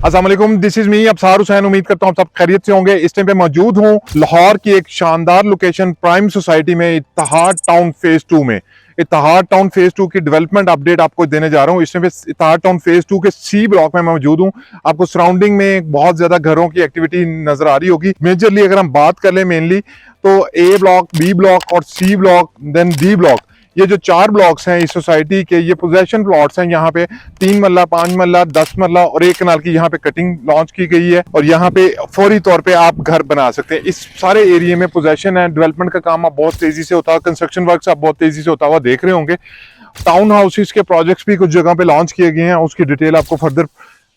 अस्सलाम वालेकुम, this is me अबसार Hussain. उम्मीद करता हूँ सब खैरियत से होंगे। इस टाइम पे मौजूद हूँ लाहौर की एक शानदार लोकेशन प्राइम सोसाइटी में, इत्तेहाद टाउन फेज 2 में। इत्तेहाद टाउन फेज 2 की डेवलपमेंट अपडेट आपको देने जा रहा हूँ। इस टाइम पे इत्तेहाद टाउन फेज 2 के सी ब्लॉक में मौजूद हूँ। आपको सराउंडिंग में बहुत ज्यादा घरों की एक्टिविटी नजर आ रही होगी। मेजरली अगर हम बात कर लें मेनली तो ए ब्लॉक, बी ब्लॉक और C block, then D block, ये जो 4 ब्लॉक्स हैं इस सोसाइटी के, ये पोजेशन प्लॉट्स हैं। यहाँ पे 3 मरला, 5 मरला, 10 मरला और 1 कनाल की यहाँ पे कटिंग लॉन्च की गई है और यहाँ पे फौरी तौर पे आप घर बना सकते हैं। इस सारे एरिया में पोजेशन है। डेवलपमेंट का काम अब बहुत तेजी से होता है, कंस्ट्रक्शन वर्क अब बहुत तेजी से होता हुआ देख रहे होंगे। टाउन हाउसेस के प्रोजेक्ट्स भी कुछ जगह पे लॉन्च किए गए हैं, उसकी डिटेल आपको फर्दर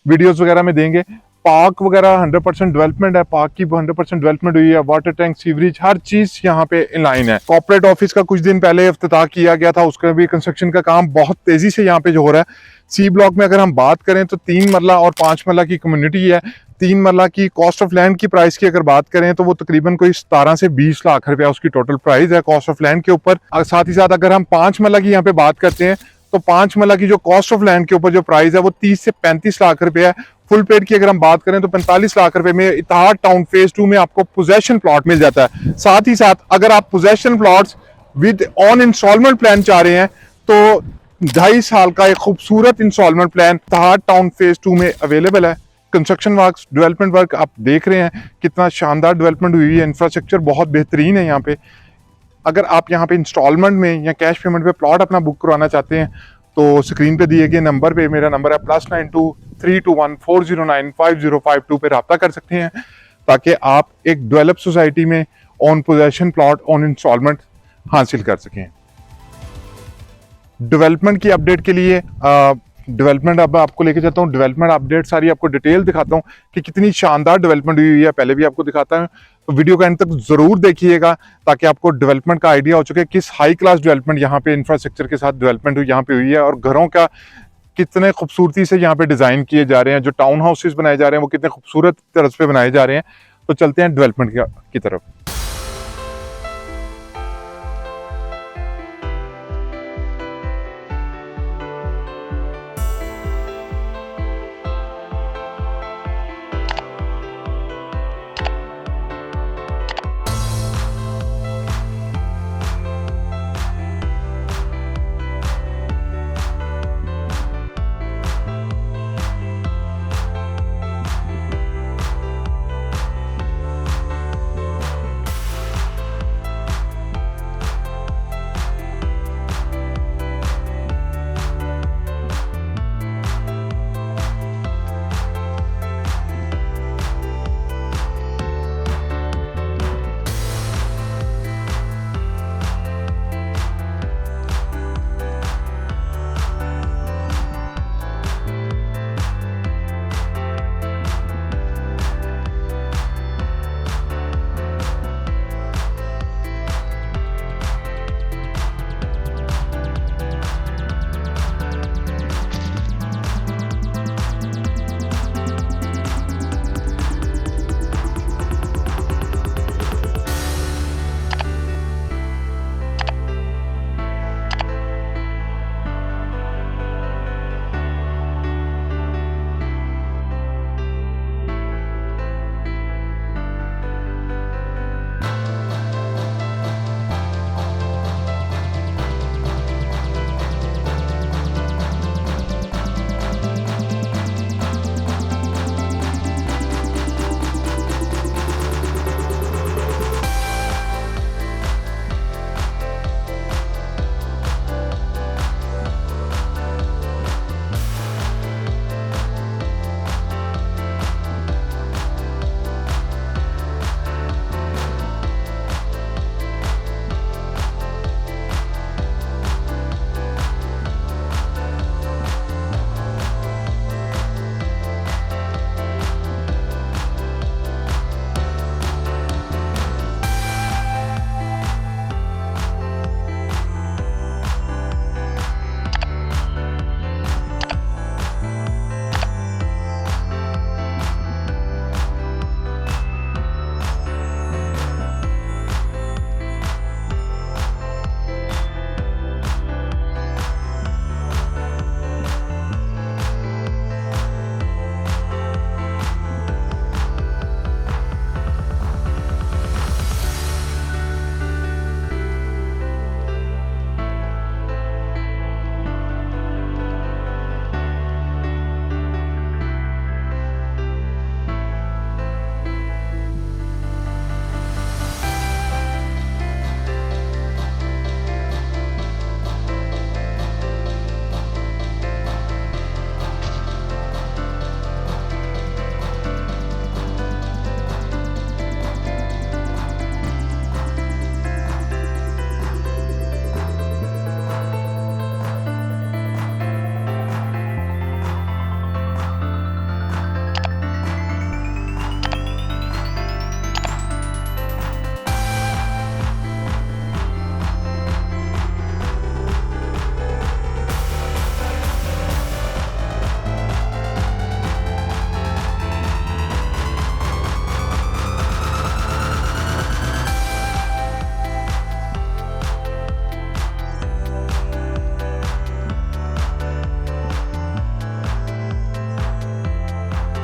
वीडियोस वगैरह में देंगे। पार्क वगैरह 100% डेवलपमेंट है, पार्क की 100% डेवलपमेंट हुई है। वाटर टैंक, सीवरेज, हर चीज यहाँ पे इन लाइन है। कॉर्पोरेट ऑफिस का कुछ दिन पहले इफ्तिताह किया गया था, उसका भी कंस्ट्रक्शन का काम बहुत तेजी से यहाँ पे जो हो रहा है। सी ब्लॉक में अगर हम बात करें तो 3 मरला और 5 मरला की कम्युनिटी है। 3 मरला की कॉस्ट ऑफ लैंड की प्राइस की अगर बात करें तो वो तकरीबन कोई 17 से 20 लाख रुपया उसकी टोटल प्राइस है कॉस्ट ऑफ लैंड के ऊपर। साथ ही साथ अगर हम 5 मरला की यहाँ पे बात करते हैं तो 5 मरला की जो कॉस्ट ऑफ लैंड के ऊपर जो प्राइस है वो 30 से 35 लाख रुपया है। फुल पेड की अगर हम बात करें तो 45 लाख रुपए में इत्तेहाद टाउन फेज 2 में आपको पोजेशन प्लॉट मिल जाता है। साथ ही साथ अगर आप possession plots with on installment plan चाह रहे हैं तो 2.5 साल का एक खूबसूरत installment plan Ittehad Town phase 2 में अवेलेबल है। कंस्ट्रक्शन वर्क, डेवलपमेंट वर्क आप देख रहे हैं कितना शानदार डेवलपमेंट हुई है। इंफ्रास्ट्रक्चर बहुत बेहतरीन है यहाँ पे। अगर आप यहाँ पे इंस्टॉलमेंट में या कैश पेमेंट पे प्लॉट अपना बुक करवाना चाहते हैं तो स्क्रीन पे दिए गए नंबर पे, मेरा नंबर है +92 321 409 5052 पे रब्ता कर सकते हैं ताकि आप एक डेवलप सोसाइटी में on possession plot on installment हासिल कर सकें। डेवलपमेंट की अपडेट के लिए डेवलपमेंट अब आपको लेके जाता हूँ। डेवलपमेंट अपडेट सारी आपको डिटेल दिखाता हूँ कि कितनी शानदार डेवलपमेंट हुई है। पहले भी आपको दिखाता हूँ, तो वीडियो का एंड तक जरूर देखिएगा ताकि आपको डेवलपमेंट का आइडिया हो चुके किस हाई क्लास डेवलपमेंट यहाँ पे इंफ्रास्ट्रक्चर के साथ डेवलपमेंट यहाँ पे हुई है और घरों का कितने खूबसूरती से यहाँ पे डिजाइन किए जा रहे हैं। जो टाउन हाउसेस बनाए जा रहे हैं वो कितने खूबसूरत तरह पे बनाए जा रहे हैं। तो चलते हैं डेवलपमेंट की तरफ।